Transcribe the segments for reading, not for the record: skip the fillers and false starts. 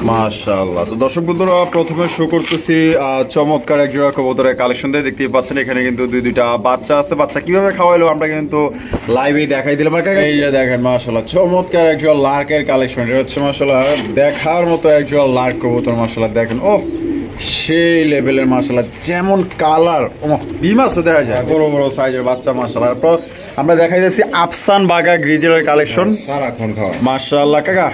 মাশাআল্লাহ। তো দর্শক বন্ধুরা, প্রথমে শো করতেছি চমৎকার এক জোড়া কবুতরের কালেকশন দিয়ে। দেখতেই পাচ্ছেন এখানে কিন্তু দুইটা বাচ্চা আছে। বাচ্চা কিভাবে খাওয়াইলো আমরা কিন্তু লাইভেই দেখাই দিলাম। এই যে দেখেন মাশাআল্লাহ চমৎকার এক জোড়া লার্কের কালেকশন। এটা হচ্ছে মাশাআল্লাহ দেখার মতো এক জোড়া লার্ক কবুতর। মাশাআল্লাহ দেখেন, ও সেই লেভেলের মাশাআল্লাহ, যেমন কালার ডিম আছে দেখা যায়, বড় বড় সাইজের বাচ্চা মাশাআল্লাহ। আমরা দেখাই যাচ্ছি আফসান বাগা গ্রিজেলের কালেকশন। সারাক্ষণ খাওয়া মাশাআল্লাহ। কাকা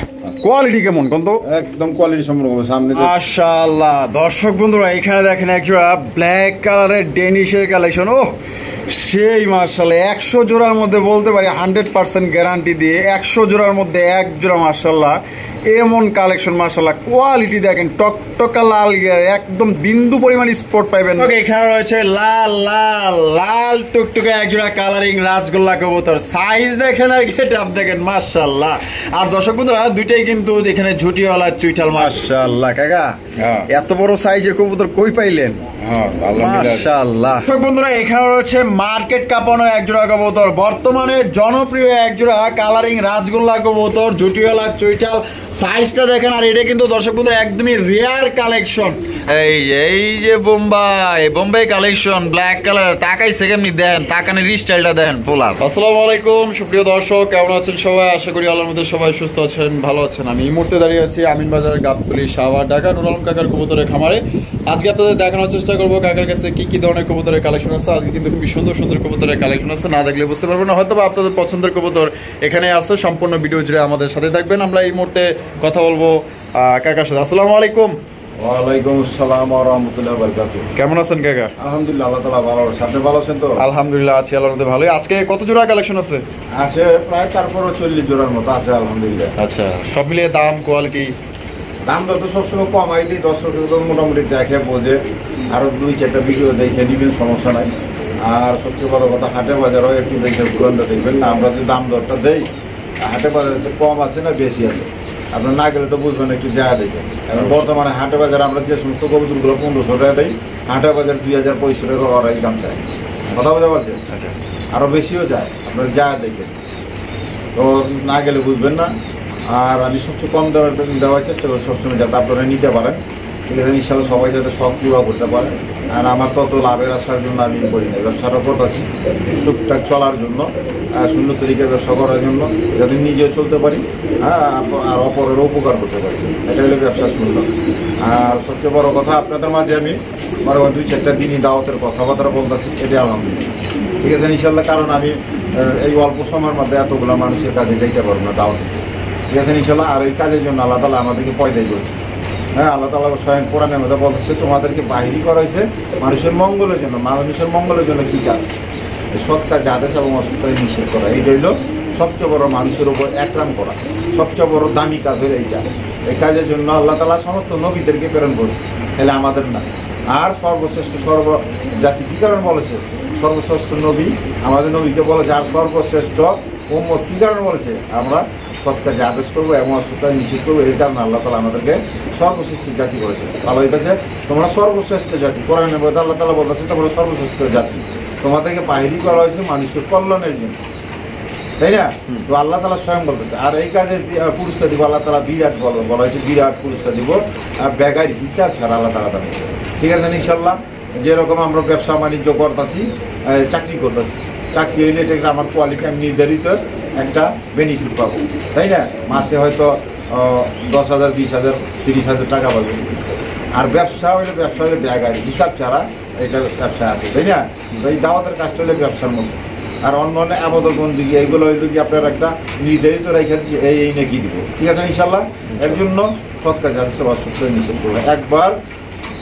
কোয়ালিটি কেমন কোন? তো একদম কোয়ালিটি সম্পূর্ণ সামনে। মাশাআল্লাহ। দর্শক বন্ধুরা এখানে দেখেন একজোড়া ব্ল্যাক কালারের ডেনিশের কালেকশন। ও সেই মাশাআল্লাহ 100 জোড়ার মধ্যে বলতে পারি 100% গ্যারান্টি দিয়ে 100 জোড়ার মধ্যে এক জোড়া মাশাআল্লাহ এমন কালেকশন। মাশাআল্লাহ কোয়ালিটি দেখেন, টকটকা লাল গিয়ার, একদম বিন্দু পরিমাণ স্পট পাইবেন। এখানে রয়েছে লাল লাল লাল টুকটুকে একজোড়া কালারিং রাজগোল্লা কবুতর। সাইজ দেখেন আর গেটআপ দেখেন মাশাআল্লাহ। আর দর্শক বন্ধুরা দুইটাই কিন্তু এখানে ঝুটিওয়ালা চুইঠাল। মাশাআল্লাহ কাকা, এত বড় সাইজের কবুতর কই পাইলেন? মাশাআল্লাহ। দর্শক বন্ধুরা এখানে রয়েছে মার্কেট কাঁপানো একজোড়া কবুতর, বর্তমানে জনপ্রিয় একজোড়া কালারিং রাজগোল্লা কবুতর, ঝুটিওয়ালা চুইঠাল। সাইজটা দেখেন। আর এটা কিন্তু দর্শক বন্ধুরা একদমই রেয়ার কালেকশন। এই যে বোম্বাই কালেকশন ব্ল্যাক কালার। তাকাইছে কেমনি দেখেন, তাকানের স্টাইলটা দেখেন পোলা। আসসালামু আলাইকুম সুপ্রিয় দর্শক, কেমন আছেন সবাই? আশা করি আল্লাহর মধ্যে সবাই সুস্থ আছেন, ভালো আছেন। আমি এই মুহূর্তে দাঁড়িয়ে আছি আমিন বাজার গাবতলী শাহবাগ ঢাকা নুর আলম কাকার কবুতরের খামারে। আজকে আপনাদের দেখানোর চেষ্টা করবো কাকার কাছে কি ধরনের কবুতরের কালেকশন আছে। আজকে কিন্তু খুবই সুন্দর সুন্দর কবুতরের কালেকশন আছে, না দেখলে বুঝতে পারবেন না। হয়তো আপনাদের পছন্দের কবুতর এখানে আছে। সম্পূর্ণ ভিডিও জুড়ে আমাদের সাথে থাকবেন। আমরা এই মুহূর্তে কথা বলবো কাকার সাথে। আসসালামু আলাইকুম। ওয়ালাইকুম আসসালাম ওয়া রাহমাতুল্লাহি ওয়া বারাকাতুহু। কেমন আছেন কাকা? আলহামদুলিল্লাহ, আল্লাহ তাআলা ভালো আছে। আপনি ভালো আছেন তো? আলহামদুলিল্লাহ আছি আল্লাহর মধ্যে ভালোই। আজকে কত জোড়া কালেকশন আছে? আছে প্রায় 40 জোড়ার মতো আছে আলহামদুলিল্লাহ। আচ্ছা, সব মিলিয়ে দাম কোয়ালিটি? দাম দর তো সবসময় কমাই দিই, 10 মোটামুটি দেখে বোঝে, আরো 2-4টা ভিডিও দেখে দিবেন, সমস্যা নাই। আর সবচেয়ে বড় কথা হাটে বাজারও একটু দেখে ঘুরন্ত দেখবেন না। আমরা যে দাম দরটা দেই হাটে বাজারে কম আছে না বেশি আছে, আপনার না গেলে তো বুঝবেন, একটু জায়গা দেখবেন। কারণ বর্তমানে হাটে বাজারে আমরা যে সমস্ত কবুতরগুলো 1500 টাকা দেই, হাটে বাজার 2000-2500 টাকা ওরাই দাম চায়। কথা বোঝা পারছে? আচ্ছা, আরো বেশিও যায়, আপনার জায়গা দেখবেন, তো না গেলে বুঝবেন না। আর আমি সবচেয়ে কম দামে দেওয়ার চেষ্টা করি সবসময়, যাতে আপনারা নিতে পারেন। ঠিক আছে, ইনশাল্লাহ সবাই যাতে শখ পুরো করতে পারে। আর আমার তত লাভের আসার জন্য আমি করি না, ব্যবসাটা করতেছি টুকটাক চলার জন্য, সুন্দর তরিকায় ব্যবসা করার জন্য, যাতে নিজেও চলতে পারি আর অপরেরও উপকার করতে পারি। এটা হলো ব্যবসা সুন্দর। আর সবচেয়ে বড় কথা, আপনাদের মাঝে আমি বড় 2-4টা দিনই দাওয়াতের কথাবার্তা বলতেছি, এটা আলহামদুলিল্লাহ। ঠিক আছে ইনশাল্লাহ, কারণ আমি এই অল্প সময়ের মধ্যে এতগুলো মানুষের কাছে যেতে পারবো না দাওয়াতে। ঠিক আছে ইনশাল্লাহ। আর এই কাজের জন্য আল্লাহ তাআলা আমাদেরকে পয়দাই করছে। হ্যাঁ, আল্লাহ তাআলা স্বয়ং কোরআনের মধ্যে বলতেছে, তোমাদেরকে বাহিরি করা হয়েছে মানুষের মঙ্গলের জন্য। মানুষের মঙ্গলের জন্য কি কাজ? সৎ কাজে আদেশ এবং অসৎ কাজে নিষেধ করা। এইটা হইল সবচেয়ে বড় মানুষের উপর একরাম করা, সবচেয়ে বড় দামি কাজ হলো এইটা। এই কাজের জন্য আল্লাহ তাআলা সমস্ত নবীদেরকে প্রেরণ করছে, তাহলে আমাদের না। আর সর্বশ্রেষ্ঠ জাতি কি কারণ বলেছে? সর্বশ্রেষ্ঠ নবী আমাদের নবীকে বলেছে। আর সর্বশ্রেষ্ঠ উম্মত কি কারণ বলেছে? আমরা সৎ কাজে আদেশ করবো এবং অসৎ কাজে নিষেধ করবো। এই কারণে আল্লাহ তাআলা আমাদেরকে সর্বশ্রেষ্ঠ জাতি করেছে। ভালো হইতেছে, তোমরা সর্বশ্রেষ্ঠ জাতি। কোরআনের মধ্যে আল্লাহ তাআলা বলতেছে তোমরা সর্বশ্রেষ্ঠ জাতি, তোমাদেরকে বাহিরি করা হয়েছে মানুষের কল্যাণের জন্য, তাই না? তো আল্লাহ তাআলা স্বয়ং বলতেছে। আর এই কাজের পুরস্কার দিব আল্লাহ তাআলা বিরাট বলা হয়েছে, বিরাট পুরস্কার দিব, বেগার হিসাব ছাড়া আল্লাহ তাআলা দেবে। ঠিক আছে ইনশাল্লাহ। যেরকম আমরা ব্যবসা বাণিজ্য করতেছি, চাকরি করতেছি, চাকরি হইলে এটা আমার কোয়ালিটি আমি নির্ধারিত একটা বেনিফিট পাবো, তাই না? মাসে হয়তো 10,000, 20,000, 30,000 টাকা পাবো। আর ব্যবসা হইলে বেগার হিসাব ছাড়া এটা ব্যবসা আছে, তাই না? এই দাওয়াতের কাজটা হলে ব্যবসার মতো। আর অন্য অন্য আবাদতবন্দি এইগুলো হইলো কি আপনার একটা নির্ধারিত রেখে দিচ্ছে, এই নাকি দিব। ঠিক আছে ইনশাল্লাহ। এর জন্য সৎ কাজ আছে বা সৎ কাজ নিষেধ করবে। একবার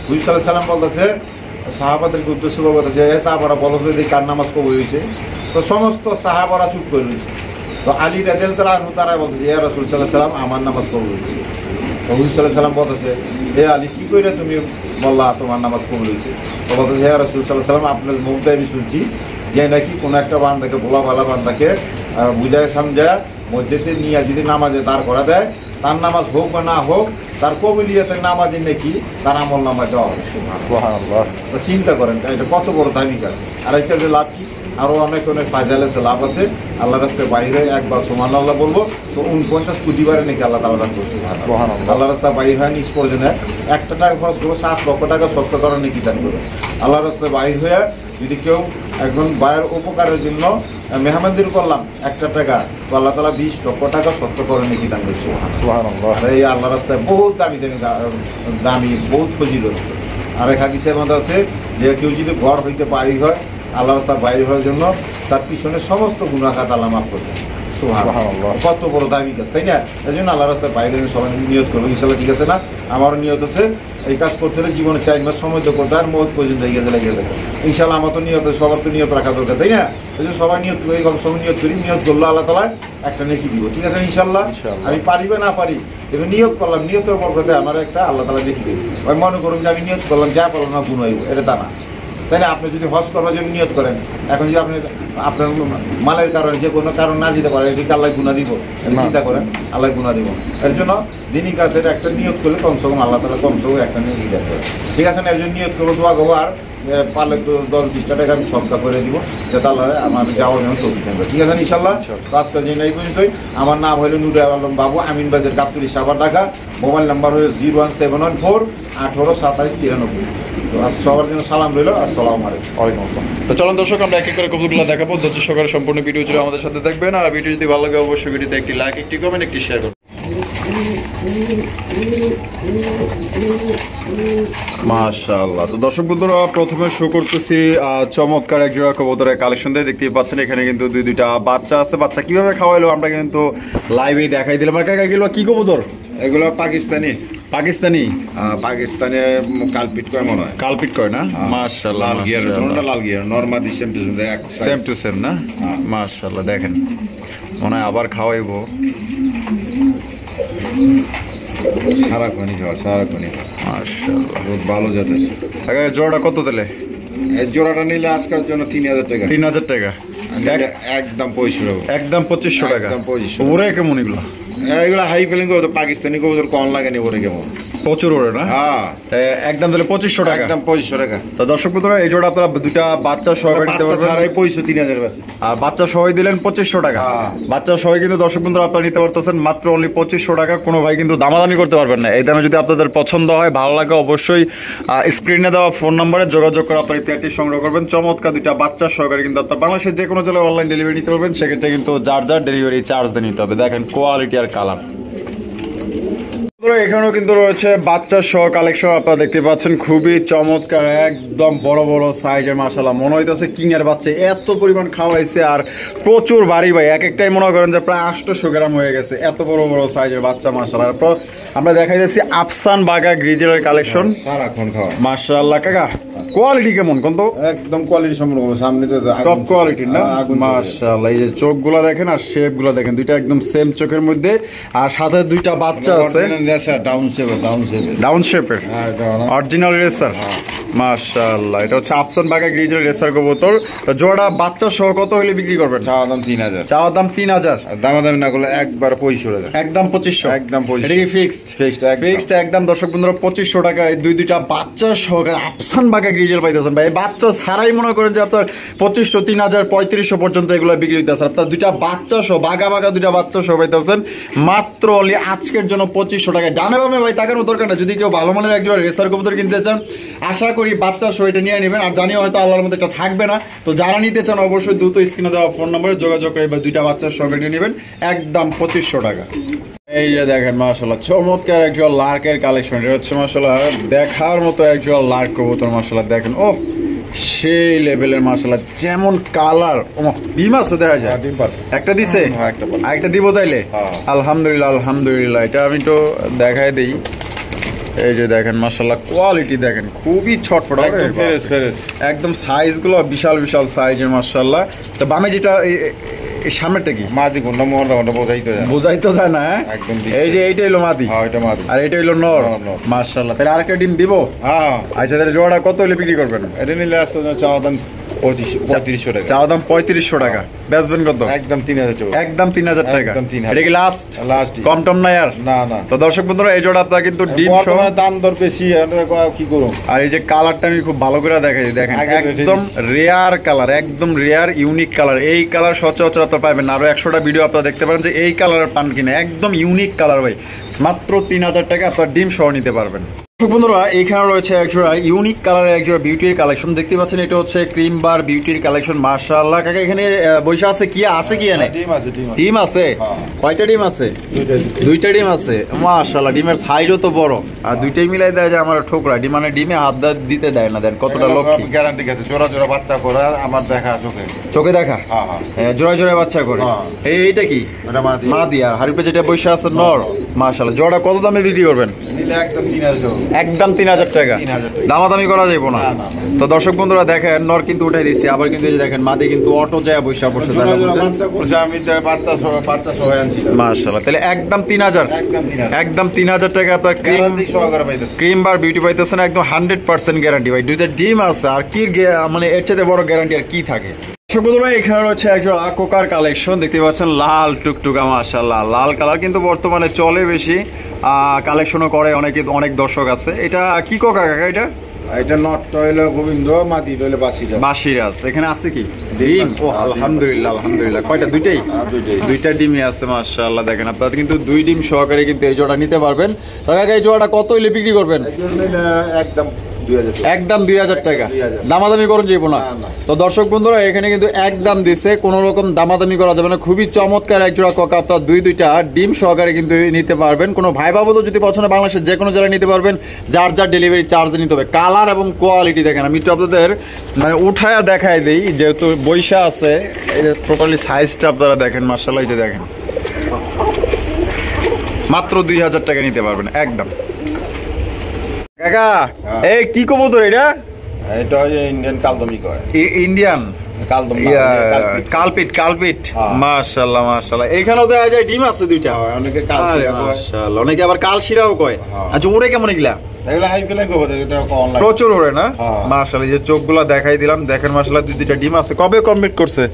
হুজুর সাল্লাল্লাহু আলাইহি সাল্লাম বলতেছে, সাহাবাদেরকে উদ্দেশ্য করে বলতেছে, সাহাবারা বলো তো কার নামাজ কবুল হয়েছে? তো সমস্ত সাহাবারা চুপ করে রয়েছে। তো আলী রাদিয়াল্লাহু তাআলা তারা বলতেছে, ইয়া রাসূল সাল্লাল্লাহু আলাইহি সাল্লাম, আমার নামাজ কবুল হয়েছে। তো হুজুর সাল্লাল্লাহু আলাইহি সাল্লাম বলতেছে, হে আলী, কি করে তুমি বললা তোমার নামাজ কবুল হয়েছে? তো বলতেছে, ইয়া রাসূল সাল্লাল্লাহু আলাইহি সাল্লাম, আপনার মুখ দিয়ে আমি শুনছি যে নাকি কোনো একটা বান্দাকে, ভোলা ভালা বান্দাকে বুঝায় সমঝায় মসজিদে নিয়ে যদি নামাজে দাঁড় করা দেয়, তার নামাজ হোক বা না হোক, তার কবিলিয়াতের নামাজই নাকি তার আমল নামাজ দেওয়া হবে। সুবহানাল্লাহ। তো চিন্তা করেন এটা কত বড় দামি কাজ। আর একটা যে লাভ কি, আরো অনেক অনেক ফায়দা আছে, লাভ আছে। আল্লাহ রাস্তায় বাইরে একবার সুবহানাল্লাহ বলবো তো 49 কোটি বারে নাকি আল্লাহ তাআলা দান করছে। সুবহানাল্লাহ। আল্লাহ রাস্তায় বাইরে হয় নিজ প্রয়োজনে 1 টাকা খরচ করবো 7 লক্ষ টাকা সত্য করার নাকি দান করবে। আল্লাহ রাস্তায় বাইরে হয়ে যদি কেউ একজন ভাইয়ের উপকারের জন্য মেহমানদারি করলাম 1 টাকা, তো আল্লাহ তাআলা 20 লক্ষ টাকা সত্য করে নাকি দান করছে। সুবহানাল্লাহ। আর এই আল্লাহ রাস্তায় বহুত দামি দামি দামি বহুত ফজিলত আছে। আর এক হাদিসের মধ্যে আছে যে কেউ যদি ঘর হইতে বাইর হয় আল্লাহ রাস্তায় বাইর হওয়ার জন্য তার পিছনে সমস্ত গুনাহ খাত আল্লাহ মাফ করবে। সুবহানাল্লাহ। কত বড় দামি কাজ, তাই না? এই জন্য আল্লাহ রাস্তায় বাইরে সবাই নিয়ত করবো ইনশাল্লাহ, ঠিক আছে না? আমারও নিয়ত আছে এই কাজ করতে হলে জীবনে 4 মাস সময় তো করতে আর মত পর্যন্ত এগিয়ে যাবে ইনশাল্লাহ। আমার তো নিয়ত, সবার তো নিয়ত রাখা দরকার, তাই না? এই জন্য সবাই নিয়ত করি, সময় নিয়ত করি, নিয়ত করলো আল্লাহ তাআলা একটা নেকি দিব, ঠিক আছে ইনশাল্লাহ। আমি পারি বা না পারি এবার নিয়ত করলাম, নিয়তের বরকতে আমার একটা আল্লাহ তাআলা দেখি দেবে। ওই মনে করুন যে আমি নিয়ত করলাম যা করলাম না গুণ হইব, এটা তা না, তাই না? আপনি যদি হজ করবার জন্য নিয়ত করেন, এখন যদি আপনি আপনার মালের কারণে যে কোনো কারণ না যেতে পারে, এটিকে আল্লাহ গুণা দিব, চিন্তা করেন আল্লাহ গুণা দিব। এর জন্য দিনই কাজের একটা নিয়ত করলে কমসে কম আল্লাহ তাআলা কমসে কম একটা নিয়ে দিতে পারে, ঠিক আছে না? একজন নিয়ত করবো দোয়া করবো, আর পারলে তো 10-20 টাকা আমি সবটা করে দিব, যাতে আল্লাহ আমার যাওয়ার জন্য তৌফিক দেন, ঠিক আছে ইনশাল্লাহ। আজকের জন্য এই পর্যন্তই। আমার নাম হলো নুরে আলম বাবু, আমিন বাজার গাবতলী সাভার ঢাকা। মোবাইল নাম্বার হলো 01714 18 27 93। তো সবার জন্য সালাম রইল, আসসালামু আলাইকুম। ওয়ালাইকুম আসসালাম। তো চলুন দর্শক, আমরা এক এক করে কবুতরগুলো দেখাবো। ধৈর্য সহকারে সম্পূর্ণ ভিডিও জুড়ে আমাদের সাথে দেখবেন। আর ভিডিও যদি ভালো লাগে অবশ্যই ভিডিওতে একটি লাইক, একটি কমেন্ট, একটি শেয়ার করুন। মাশাআল্লাহ। তো দর্শক বন্ধুরা, প্রথমে শো করতেছি চমৎকার এক জোড়া কবুতরের কালেকশন দিয়ে। দেখতেই পাচ্ছেন এখানে কিন্তু দুইটা বাচ্চা আছে। বাচ্চা কিভাবে খাওয়াইলো আমরা কিন্তু লাইভে দেখাই দিলাম। আর কাকা এগুলো কি কবুতর? এগুলো পাকিস্তানি। পাকিস্তানি? পাকিস্তানে কালপিট করে মনে হয়। কালপিট করে না? মাশাআল্লাহ। লাল গিয়ার, লাল gear normally same to same না? মাশাআল্লাহ। দেখেন মনে হয় আবার খাওয়াইবো। সারাক্ষণই খাওয়া, সারাক্ষণই মাশাআল্লাহ, বহুত ভালো জাতের। জোড়াটা কত দিলে? এই জোড়াটা নিলে আজকের জন্য 3000 টাকা। 3000 টাকা একদম 2500। একদম 2500 টাকা। একদম 2500। ওরে কেমন এগুলো? এগুলো হাই ফিলিং করতো, পাকিস্তানি কবুতর কম লাগে নি, ওরে কেমন প্রচুর ওরে না? হ্যাঁ, একদম দিলে 2500 টাকা। একদম 2500 টাকা। তো দর্শক বন্ধুরা, এই জোড়া আপনারা দুইটা বাচ্চা সহকারে দিতে পারবেন। ছাড়াই 3000 আছে। আর বাচ্চা সবাই দিলেন 2500 টাকা। বাচ্চা সবাই কিন্তু দর্শক বন্ধুরা আপনারা নিতে পারতেছেন মাত্র অনলি 2500 টাকা। কোনো ভাই কিন্তু দামাদামি করতে পারবেন না। এই দামে যদি আপনাদের পছন্দ হয়, ভালো লাগে, অবশ্যই স্ক্রিনে দেওয়া ফোন নম্বরে যোগাযোগ করে আপনারা পেয়ারটি সংগ্রহ করবেন। চমৎকার দুইটা বাচ্চা সহকারে কিন্তু আপনার বাংলাদেশের যে কোনো জেলায় অনলাইন ডেলিভারি নিতে পারবেন। সেক্ষেত্রে কিন্তু যার যার ডেলিভারি চার্জ দিয়ে নিতে হবে। দেখেন কোয়ালিটি আর কালার। এখানেও কিন্তু রয়েছে বাচ্চা সহ কালেকশন, আপনারা দেখতে পাচ্ছেন খুবই চমৎকার, একদম বড় বড় সাইজের। মাশাআল্লাহ, মনে হইতেছে কিং এর বাচ্চা, এত পরিমাণ খাওয়াইছে আর প্রচুর ভারী ভাই। এক একটাই মনে করেন যে প্রায় 800 গ্রাম হয়ে গেছে, এত বড় বড় সাইজের বাচ্চা। মাশাআল্লাহ, আমরা দেখাই যাচ্ছি আফসান বাগা গ্রিজেলের কালেকশন। সারাক্ষণ খাওয়া। মাশাআল্লাহ কাকা, কোয়ালিটি কেমন কোন? তো একদম কোয়ালিটি সম্পূর্ণ সামনে তো টপ কোয়ালিটি না? মাশাআল্লাহ, এই যে চোখগুলো দেখেন আর শেপগুলো দেখেন, দুইটা একদম সেম চোখের মধ্যে। আর সাথে দুইটা বাচ্চা আছে ডাউন শেপের অরিজিনাল রেসার। মাশাআল্লাহ, এটা হচ্ছে আফসান বাগা গ্রিজেল রেসার কবুতর। জোড়া বাচ্চা সহ কত হলে বিক্রি করবেন? চাওয়া দাম 3000। চাওয়া দাম 3000। দামাদামি না করলে একবার 2500 টাকা। একদম 2500। একদম 2500। এটা কি ফিক্সড? ফিক্সড একদম। দর্শক বন্ধুরা, 2500 টাকা এই দুইটা বাচ্চা সহকারে আফসান বাগা গ্রিজেল পাইতেছেন ভাই। বাচ্চা ছাড়াই মনে করেন যে আপনার 2500, 3000, 3500 পর্যন্ত এগুলো বিক্রি হইতেছে। আপনার দুইটা বাচ্চা সহ বাগা বাগা দুইটা বাচ্চা সহ পাইতেছেন মাত্র অনলি আজকের জন্য 2500 টাকায়। ডানে বামে ভাই তাকানোর দরকার না। যদি কেউ ভালো মানের একজন রেসার কবুতর কিনতে চান, আশা করি বাচ্চা সহ এটা নিয়ে নেবেন। আর জানিও হয়তো আল্লাহর মধ্যে এটা থাকবে না। তো যারা নিতে চান অবশ্যই দ্রুত স্ক্রিনে দেওয়া ফোন নম্বরে যোগাযোগ করে বা দুইটা বাচ্চার সঙ্গে নিয়ে নেবেন, একদম 2500 টাকা। এই যে দেখেন মাশাআল্লাহ, চমৎকার একজন লার্কের কালেকশন। এটা হচ্ছে মাশাআল্লাহ দেখার মতো একজন লার্ক কবুতর। মাশাআল্লাহ দেখেন, ও সেই লেভেলের মাশাআল্লাহ, যেমন কালার। ডিম আছে দেখা যায়? একটা দিছে, একটা দিব তাইলে? আলহামদুলিল্লাহ, আলহামদুলিল্লাহ। এটা আমি তো দেখাই দিই। এই যে দেখেন মাশাআল্লাহ, কোয়ালিটি দেখেন, খুবই ছটফট, একদম সাইজ গুলো বিশাল বিশাল সাইজের মাশাআল্লাহ। তো বামে যেটা সামনেরটা কি? মাদি ঘন্টা মোহরটা বোঝাই তো যায় না। এই যে এইটা হলো মাদি, আর এটা হলো নর। মাশাআল্লাহ, তাহলে আরেকটা ডিম দিব? হ্যাঁ। আচ্ছা, তাহলে জোড়া কত হলে বিক্রি করবেন? এটা নিলে আজকে চাওয়া দাম 3500 টাকা। চাওয়া দাম 3500 টাকা, বেচবেন কত? একদম 3000 টাকা। একদম 3000 টাকা। একদম 3000। এটা কি লাস্ট? লাস্ট। কম টম নাই আর? না না। তো দর্শক বন্ধুরা এই জোড়া আপনারা কিন্তু ডিম সহ, বর্তমানে দাম দর বেশি, কি করব। আর এই যে কালারটা আমি খুব ভালো করে দেখাই, দেখেন আগে একদম রেয়ার কালার, একদম রেয়ার ইউনিক কালার। এই কালার সচরাচর আপনারা পাবেন না। আরো 100টা ভিডিও আপনারা দেখতে পারেন যে এই কালারের পান কিনা, একদম ইউনিক কালার ভাই। মাত্র 3000 টাকা আপনার ডিম সহ নিতে পারবেন। বন্ধুরা এইখানে রয়েছে একজোড়া ইউনিক কালারের একজোড়া বিউটির কালেকশন দেখতে পাচ্ছেন। এটা হচ্ছে ক্রিম বার বিউটির কালেকশন। মাশাআল্লাহ কাকা, এখানে বৈশা আছে কি আছে কি এনে? ডিম আছে, ডিম আছে। ডিম আছে? কয়টা ডিম আছে? দুইটা ডিম আছে। মাশাআল্লাহ, ডিমের সাইজও তো বড়, আর দুইটাই মিলাই দেয় যে আমার ঠোকরা ডিম, মানে ডিমে হাত দিতে দেয় না। দেন কতটা লক্ষ্মী, গ্যারান্টি আছে। জোড়া জোড়া বাচ্চা করে আমার দেখা চোখে। চোখে দেখা? হ্যাঁ হ্যাঁ। জোড়ায় জোড়ায় বাচ্চা করে। এইটা কি? এটা মাদি। মাদি। আর হারিপে যেটা বৈশা আছে নর। মাশাআল্লাহ, জোড়া কত দামে বিক্রি করবেন? নিলে একদম 3000। একদম 3000 টাকা। 3000 টাকা। দামাদামি করা যাবে না। না, না, না। তো দর্শক বন্ধুরা দেখেন, নর কিন্তু উঠাই দিচ্ছি, আবার কিন্তু এই যে দেখেন মাদি কিন্তু অটো যায় বৈশা পড়ছে। জোড়া জোড়া বাচ্চা করছে, আমি বাচ্চা সহ আনছিলাম। মাশাআল্লাহ, তাহলে একদম 3000। একদম 3000। একদম 3000 টাকা আপনার গ্যারান্টি সহকারে পাইতেছে। ক্রিম বার বিউটি পাইতেছেন, একদম 100% গ্যারান্টি ভাই। দুইটা ডিম আছে, আর কি মানে এর চেয়ে বড় গ্যারান্টি আর কি থাকে? বন্ধুরা এখানে রয়েছে একজন কোকার কালেকশন দেখতে পাচ্ছেন, লাল টুকটুকা। মাশাআল্লাহ, লাল কালার কিন্তু বর্তমানে চলে বেশি, কালেকশনও করে অনেক দর্শক আছে। এটা কি কোকা কাকা? এটা নট হইলো গোবিন্দ, মাদি হইলো বাসিরা। বাসিরাস। এখানে আছে কি ডিম? ও আলহামদুলিল্লাহ, আলহামদুলিল্লাহ। কয়টা? দুইটাই? দুইটা ডিমই আছে। মাশাআল্লাহ, দেখেন আপনারা কিন্তু 2 ডিম সহকারে কিন্তু এই জোড়া নিতে পারবেন। তো কাকা এই জোড়াটা কত হইলে বিক্রি করবেন? একদম 2000 টাকা। একদম 2000 টাকা। 2000। দামাদামি করুন যাইব না। না। তো দর্শক বন্ধুরা এখানে কিন্তু একদম দিছে, কোনো রকম দামাদামি করা যাবে না। খুবই চমৎকার এক জোড়া কোকা, আপনার দুইটা ডিম সহকারে কিন্তু নিতে পারবেন। কোনো ভাই বাবু যদি পছন্দ, বাংলাদেশের যে কোনো জেলায় নিতে পারবেন। যার ডেলিভারি চার্জ নিতে হবে। কালার এবং কোয়ালিটি দেখেন, আমি একটু আপনাদের মানে উঠায়া দেখাই দিই, যেহেতু বৈশা আছে। এই যে টোটালি সাইজটা আপনারা দেখেন, মাশাআল্লাহ, এই যে দেখেন, মাত্র 2000 টাকা নিতে পারবেন একদম। কাকা এই কি কবুতর এটা? এটা ইন্ডিয়ান কালদমি কয়। ইন্ডিয়ান কালদমি। কালপিট। হ্যাঁ। মাশাআল্লাহ, মাশাআল্লাহ। এইখানেও দেখা যায় ডিম আছে দুইটা। অনেকে আরে কালশিরা কয়। মাশাআল্লাহ, অনেকে আবার কালশিরাও কয়। হ্যাঁ। আচ্ছা, ওরে কেমন এগুলা? এগুলো হাই ফেলাই কবে, এটা অনলাইন প্রচুর ওরে না? হ্যাঁ। মাশাআল্লাহ, এই যে চোখগুলা দেখাই দিলাম, দেখেন মাশাআল্লাহ দুইটা ডিম আছে। কবে কমপ্লিট করছে?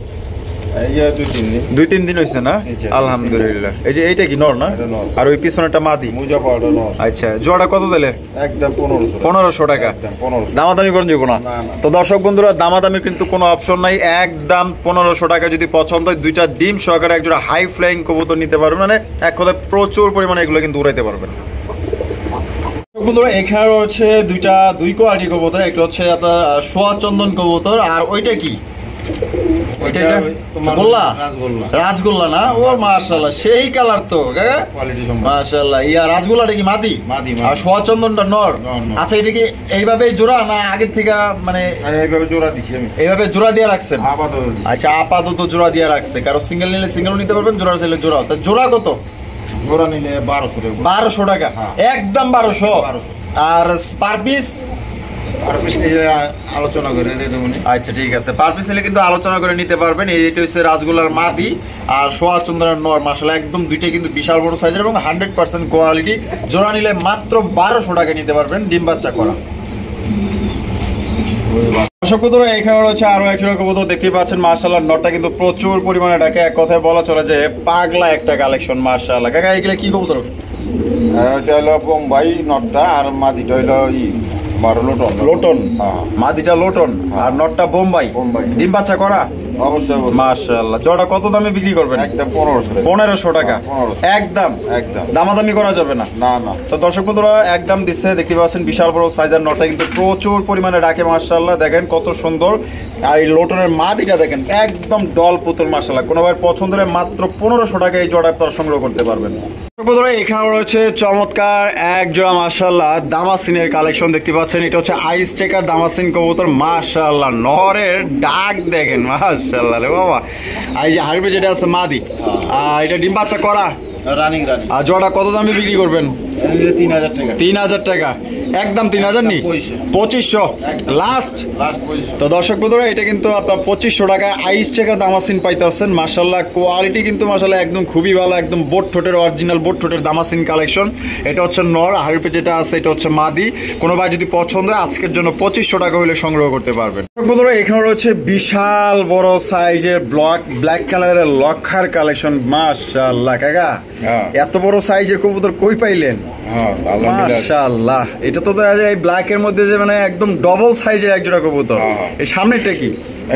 এই যে 2-3 দিন। 2-3 দিন হয়েছে না? এই যে, আলহামদুলিল্লাহ। এই যে এইটা কি নর না? এটা নর। আর ওই পিছনেটা মাদি। মুজা পাউডার নর। আচ্ছা, জোড়া কত দিলে? একদম 1500 টাকা। 1500 টাকা। একদম 1500। দামাদামি করুন যাবো না। না, না। তো দর্শক বন্ধুরা দামাদামি কিন্তু কোনো অপশন নাই, একদম 1500 টাকা। যদি পছন্দ হয় দুইটা ডিম সহকারে একজোড়া হাই ফ্লাইং কবুতর নিতে পারবেন, মানে এক কথায় প্রচুর পরিমাণে এগুলো কিন্তু উড়াইতে পারবেন। বন্ধুরা এখানে রয়েছে দুই কোয়ালিটি কবুতর। একটা হচ্ছে আপনার সোয়া চন্দন কবুতর, আর ওইটা কি? ওইটা গোল্লা? রাজগোল্লা না? ও মাশাআল্লাহ, সেই কালার তো কাকা, কোয়ালিটি সম্পূর্ণ। মাশাআল্লাহ। রাজগোল্লাটা কি মাদি? মাদি। আর সোয়া চন্দনটা নর? নর। আচ্ছা, এটা কি এইভাবেই জোড়া না আগের থেকে মানে এইভাবে জোড়া দিছি আমি। এইভাবে জোড়া দিয়ে রাখছেন? আপাতত দিছি। আচ্ছা, আপাতত জোড়া দিয়ে রাখছে। কারো সিঙ্গেল নিলে সিঙ্গেলও নিতে পারবেন, জোড়া চাইলে জোড়াও। তা জোড়া কত? জোড়া নিলে 1200 টাকা। 1200 টাকা। হ্যাঁ। একদম 1200। আর পার পিস? আর পিছনে আলোচনা করে দেবনি। আচ্ছা ঠিক আছে, পার পিস নিলে কিন্তু আলোচনা করে নিতে পারবেন। এইটা হচ্ছে রাজগোল্লার মাদি আর সোয়া চন্দনের নর। মাশাআল্লাহ, একদম দুইটাই কিন্তু বিশাল বড় সাইজের এবং 100% কোয়ালিটি। জোড়া নিলে মাত্র 1200 টাকা নিতে পারবেন, ডিম বাচ্চা করা। দর্শক বন্ধুরা এখানে রয়েছে আরো একজোড়া কবুতর দেখতে পাচ্ছেন। মাশাআল্লাহ, নটটা কিন্তু প্রচুর পরিমাণে ডাকে, এক কথায় বলা চলে যে পাগলা একটা কালেকশন। মাশাআল্লাহ কাকা, এগুলো কি কবুতর? এটা হলো বোম্বাই নটটা, আর মাদিটা হলো লোটন। লোটন। হ্যাঁ। মাদিটা লোটন আর নটটা বোম্বাই। বোম্বাই। ডিম বাচ্চা করা? অবশ্যই। মাশাআল্লাহ। জোড়া কত দামে বিক্রি করবেন? একদম 1500 টাকা। 1500 টাকা। 1500 একদম একদম। দামাদামি করা যাবে না? না না। তো দর্শক বন্ধুরা একদম দিচ্ছে, দেখতে পাচ্ছেন বিশাল বড় সাইজের নটটা কিন্তু প্রচুর পরিমাণে ডাকে। মাশাআল্লাহ, দেখেন কত সুন্দর। আর এই লোটনের মাদিটা দেখেন একদম ডল পুতুল। মাশাআল্লাহ, কোনো ভাই পছন্দ হলে মাত্র 1500 টাকা এই জোড়া আপনারা সংগ্রহ করতে পারবেন। বন্ধুরা এখানে রয়েছে চমৎকার এক জোড়া মাশাআল্লাহ দামাসিনের কালেকশন দেখতে পাচ্ছেন। এটা হচ্ছে আইস চেকার দামাসিন কবুতর। মাশাআল্লাহ, নরের ডাক দেখেন, মাশাআল্লাহ রে বাবা। আর এই যে হারবে যেটা আছে মাদি, আর এটা ডিম বাচ্চা করা? Running running. আর জোড়া কত দামে বিক্রি করবেন? 3000 টাকা। 3000 টাকা একদম 3000 নি 2500 লাস্ট। তো দর্শক বন্ধুরা এটা কিন্তু আপনার 2500 টাকা আইস চেকার দামাসিন পাইতেছেন। মাশাআল্লাহ কোয়ালিটি কিন্তু মাশাআল্লাহ একদম খুবই ভালো, একদম বোট ঠোঁটের অরিজিনাল বোট ঠোঁটের দামাসিন কালেকশন। এটা হচ্ছে নর, হাড়িপে যেটা আছে এটা হচ্ছে মাদি। কোনো ভাই যদি পছন্দ হয় আজকের জন্য 2500 টাকা হলে সংগ্রহ করতে পারবেন। দর্শক বন্ধুরা এখানে রয়েছে বিশাল বড় সাইজের ব্ল্যাক কালারের লক্ষার কালেকশন। মাশাআল্লাহ কাকা এত বড় সাইজের কবুতর কই পাইলেন? মাশাআল্লাহ এটা তো দেখা যায় ব্ল্যাক এর মধ্যে যে মানে একদম ডবল সাইজের এক জোড়া কবুতর। এই সামনেটা কি?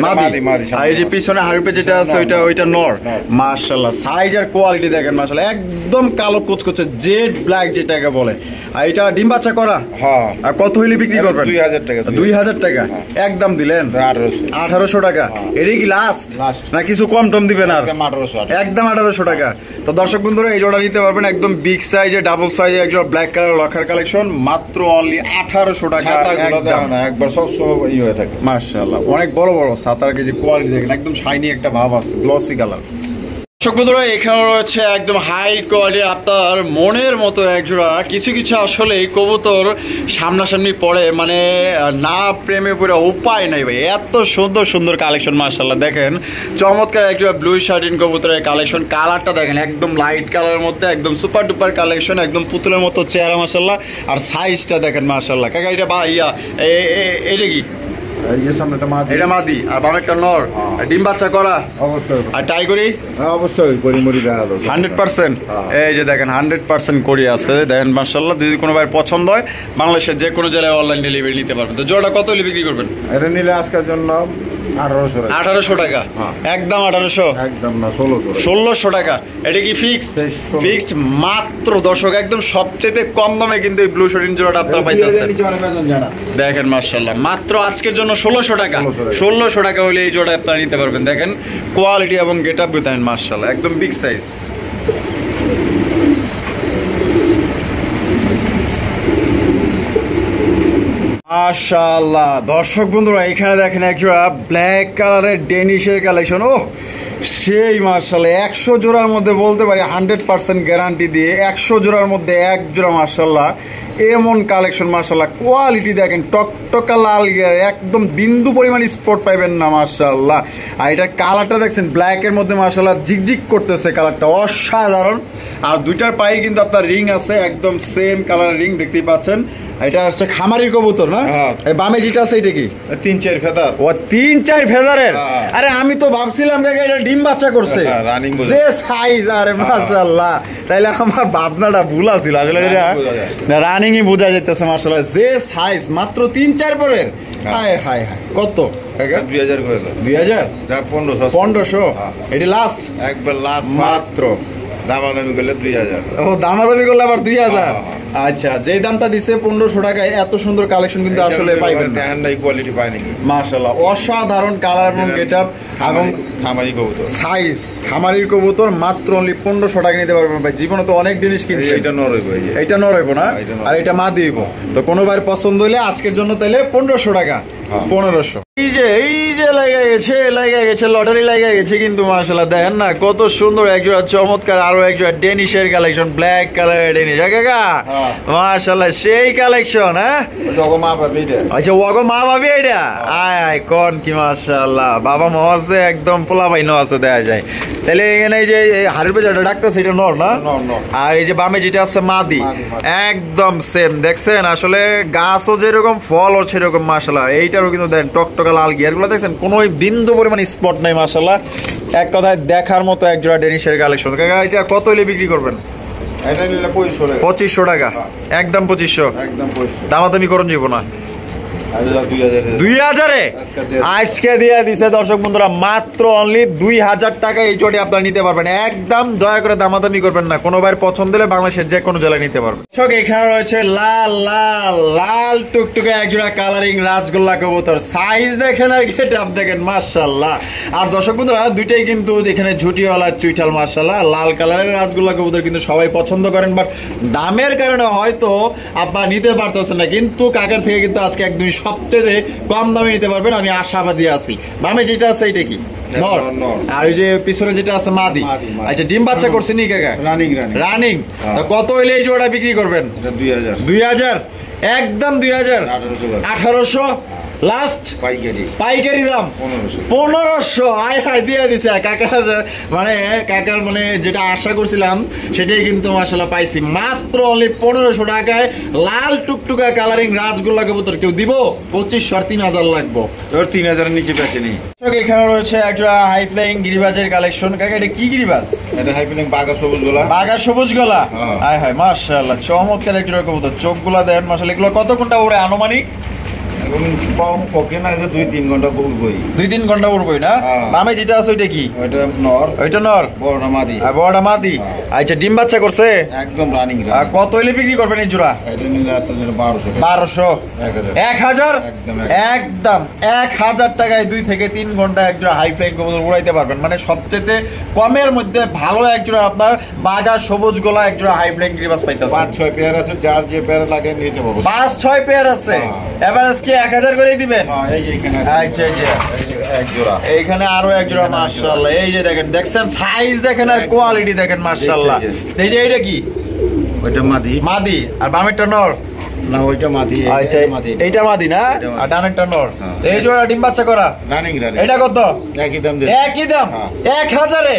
মাদি। আর এই যে পিছনে হাড়িপে যেটা আছে ওইটা নর। মাশাআল্লাহ সাইজ আর কোয়ালিটি দেখেন মাশাআল্লাহ একদম কালো কুচকুচে জেড ব্ল্যাক যেটাকে বলে। আর এটা ডিম বাচ্চা করা। হ্যাঁ। আর কত হইলে বিক্রি করবেন? 2000 টাকা। 2000 টাকা একদম দিলেন। 1800 টাকা। এটাই কি লাস্ট না কিছু কম টম দিবেন? আর একদম 1800 টাকা। তো দর্শক বন্ধুরা এই জোড়া নিতে পারবেন একদম বিগ সাইজে ডাবল সাইজে এক জোড়া ব্ল্যাক কালার লক্ষার কালেকশন মাত্র অনলি 1800 টাকা। একবার সব সময় ই হয়ে থাকে। মাশাআল্লাহ অনেক বড় বড় 17 কেজি কোয়ালিটি দেখেন একদম শাইনি একটা ভাব আছে গ্লসি কালার। দর্শক বন্ধুরা এখানে রয়েছে একদম হাই কোয়ালিটি আপনার মনের মতো একজোড়া কিছু কিছু আসলে কবুতর সামনাসামনি পড়ে মানে না প্রেমে পড়ে উপায় নাই ভাই। এত সুন্দর সুন্দর কালেকশন মাশাআল্লাহ দেখেন চমৎকার একজোড়া ব্লু শার্টিন কবুতরের কালেকশন। কালারটা দেখেন একদম লাইট কালারের মধ্যে একদম সুপার ডুপার কালেকশন একদম পুতুলের মতো চেহারা মাশাআল্লাহ। আর সাইজটা দেখেন মাশাআল্লাহ কাকা এটা এটা কি? এটা মাদি আর বামেরটা নর। ডিম বাচ্চা করা অবশ্যই। আর টাইগরি অবশ্যই পরিমরি 100%। এই যে দেখেন 100% করি আছে দেখেন মাশাআল্লাহ। যদি কোনো ভাই পছন্দ হয় বাংলাদেশের যে কোনো জেলায় অনলাইন ডেলিভারি নিতে পারবেন। তো জোড়া কত হলে বিক্রি করবেন? এটা নিলে আজকের জন্য 1800 টাকা একদম 1800 একদম না 1600 টাকা। এটা কি ফিক্সড মাত্র দর্শক একদম সবচেয়ে কম দামে কিন্তু এই ব্লু শার্টিন জোড়াটা আপনারা পাইতেছেন। দেখেন মাশাআল্লাহ মাত্র আজকের জন্য 1600 টাকা। 1600 টাকা হলে এই জোড়া আপনারা নিতে পারবেন। দেখেন কোয়ালিটি এবং গেটআপ দেখেন মাশাআল্লাহ একদম বিগ সাইজ। মাশাআল্লাহ দর্শক বন্ধুরা এখানে দেখেন একটা ব্ল্যাক কালারের ডেনিশের কালেকশন। ও সেই মাশাআল্লাহ 100 জোড়ার মধ্যে বলতে পারি 100% গ্যারান্টি দিয়ে 100 জোড়ার মধ্যে এক জোড়া মাশাআল্লাহ এমন কালেকশন মাশাআল্লাহ। কোয়ালিটি দেখেন টকটকা লাল গিয়ার একদম বিন্দু পরিমাণ স্পট পাইবেন না মাশাআল্লাহ। আর এটার কালারটা দেখছেন ব্ল্যাকের মধ্যে মাশাআল্লাহ জিগজিগ করতেছে কালারটা অসাধারণ। আর দুইটার পায়ে কিন্তু আপনার রিং আছে একদম সেম কালারের রিং দেখতেই পাচ্ছেন। এটা হচ্ছে খামারির কবুতর না? এই বামে যেটা আছে এটা কি? 3-4 ফেদার। ও 3-4 ফেদারের। আরে আমি তো ভাবছিলাম এটা ডিম বাচ্চা করছে যে সাইজ। আরে মাশাআল্লাহ তাইলে আমার ভাবনাটা ভুল আছিল আসলে। রানিংই বোঝা যাইতেছে মাশাআল্লাহ যে সাইজ মাত্র 3-4 পরের। হায় হায় হায় কত? 2000 করে দাও। 2000 1500 এটা লাস্ট একবার লাস্ট মাত্র। দামাদামি করলে 2000। ও দামাদামি করলে আবার 2000। আচ্ছা যেই দামটা দিছে 1500 টাকায় এত সুন্দর কালেকশন কিন্তু আসলে পাইবেন না। এই কোয়ালিটি পাই নাকি মাশাআল্লাহ অসাধারণ কালার এবং গেটআপ এবং খামারি কবুতর সাইজ। খামারির কবুতর মাত্র অনলি 1500 টাকা নিতে পারবেন ভাই। জীবনে তো অনেক জিনিস কিনছে। এটা নর হইব, এটা নর হইব না আর এটা মাদি হইব। তো কোনো ভাইয়ের পছন্দ হইলে আজকের জন্য তাইলে 1500 টাকা 1500। এই যে লেগে গেছে লটারি লেগে গেছে কিন্তু মাশাআল্লাহ দেখেন না কত সুন্দর একজোড়া চমৎকার আরো একজোড়া ডেনিশের কালেকশন ব্ল্যাক কালারের ডেনিশ। কাকা মাশাআল্লাহ সেই কালেকশন। হ্যাঁ আচ্ছা ওগো মা ভাবি এটা আয় কোন কি মাশাআল্লাহ বাবা মা আছে একদম পোলা ভাই নো আছে দেখা যায়। তাহলে এখানে এই যে হাড়ির পেছনে ডাকতেছে এটা নর না? আর এই যে বামে যেটা আছে মাদি একদম সেম দেখছেন। আসলে গাছও যেরকম ফলও সেরকম মাশাআল্লাহ। এইটারও কিন্তু দেখেন টকটকা লাল গিয়ার গুলো দেখছেন কোনো বিন্দু পরিমাণ স্পট নাই মাশাআল্লাহ। এক কথায় দেখার মতো এক জোড়া ডেনিশের কালেকশন। কাকা এটা কত হলে বিক্রি করবেন? এটা নিলে 2500 টাকা একদম 2500 একদম 2500। দামাদামি করুন যাবো না। 2000 আজকে দিয়ে দিছে দর্শক বন্ধুরা মাত্র অনলি 2000 টাকা এই জোড়ি আপনারা নিতে পারবেন। একদম দয়া করে দামাদামি করবেন না। কোনো ভাইয়ের পছন্দ হলে বাংলাদেশের যে কোনো জেলায় নিতে পারবেন। এখানে রয়েছে লাল টুকটুকে একজোড়া কালারিং রাজগোল্লা কবুতর। সাইজ দেখেন আর গেটআপ দেখেন মাশাআল্লাহ। আর দর্শক বন্ধুরা দুইটাই কিন্তু এখানে ঝুটিওয়ালা চুইঠাল মাশাআল্লাহ। লাল কালারের রাজগোল্লা কবুতর কিন্তু সবাই পছন্দ করেন বাট দামের কারণে হয়তো আপনারা নিতে পারতেছেন না। কিন্তু কাকার থেকে কিন্তু আজকে একদমই সবচেয়ে কম দামে নিতে পারবেন, আমি আশাবাদী আছি। বামে যেটা আছে এটা কি নর, আর ওই যে পিছনে যেটা আছে মাদি। আচ্ছা ডিম বাচ্চা করছে নি কাকা? রানিং। কত হইলে এই জোড়া বিক্রি করবেন? 2000। একদম 2000। 1800 লাস্ট পাইকারি দাম 1500। আয় হায় দিয়ে দিছে কাকার, মানে কাকার মানে যেটা আশা করছিলাম সেটাই কিন্তু মাশাআল্লাহ পাইছি। মাত্র অনলি 1500 টাকায় লাল টুকটুকা কালারিং রাজগোল্লা কবুতর কেউ দিব? 2500 আর 3000 লাগবে। 3000 এর নিচে বেচে নেই। এখানে রয়েছে একটা হাই ফ্লাইং গিরিবাজের কালেকশন। কাকা এটা কি গিরিবাজ? এটা হাই ফ্লাইং বাঘা সবুজ গলা। বাঘা সবুজ গলা। আয় হায় মাশাআল্লাহ চমৎকার একটা কবুতর। চোখগুলা দেন মাশাআল্লাহ। এগুলো কত ঘন্টা ওরে আনুমানিক? পক্ষে না 2-3 ঘন্টা উড়বই। 2-3 ঘন্টা উড়বই না? বামে যেটা আছে ওইটা কি? ওইটা নর। ওইটা নর, বড়টা মাদি। আর বড়টা মাদি। আচ্ছা ডিম বাচ্চা করছে? একদম রানিং। আর কত হইলে বিক্রি করবেন এই জোড়া? এটা নিলে আসলে 1200। 1000। একদম 1000 টাকায় 2 থেকে 3 ঘন্টা এক জোড়া হাই ফ্লাইং কবুতর উড়াইতে পারবেন। মানে সবচেয়ে কমের মধ্যে ভালো এক জোড়া আপনার বাঘা সবুজ গলা এক জোড়া হাই ফ্লাইং গিরিবাজ পাইতেছেন। 5-6 পেয়ার আছে, যার যে পেয়ার লাগে নিতে পারবো। 5-6 পেয়ার আছে। এভারেজ কি 1000 করে দিবেন? এই যে এখানে আচ্ছা এই যে এক জোড়া, এইখানে আরো এক জোড়া মাশাআল্লাহ। এই যে দেখেন, দেখছেন সাইজ দেখেন আর কোয়ালিটি দেখেন মাশাআল্লাহ। এই যে এইটা কি? ওইটা মাদি। মাদি। আর বামেরটা নর না? ওইটা মাদি। আচ্ছা এইটা মাদি না? আর ডানেরটা নর। এই জোড়া ডিম বাচ্চা করা রানিং। এটা কত? একই দাম। 1000-এ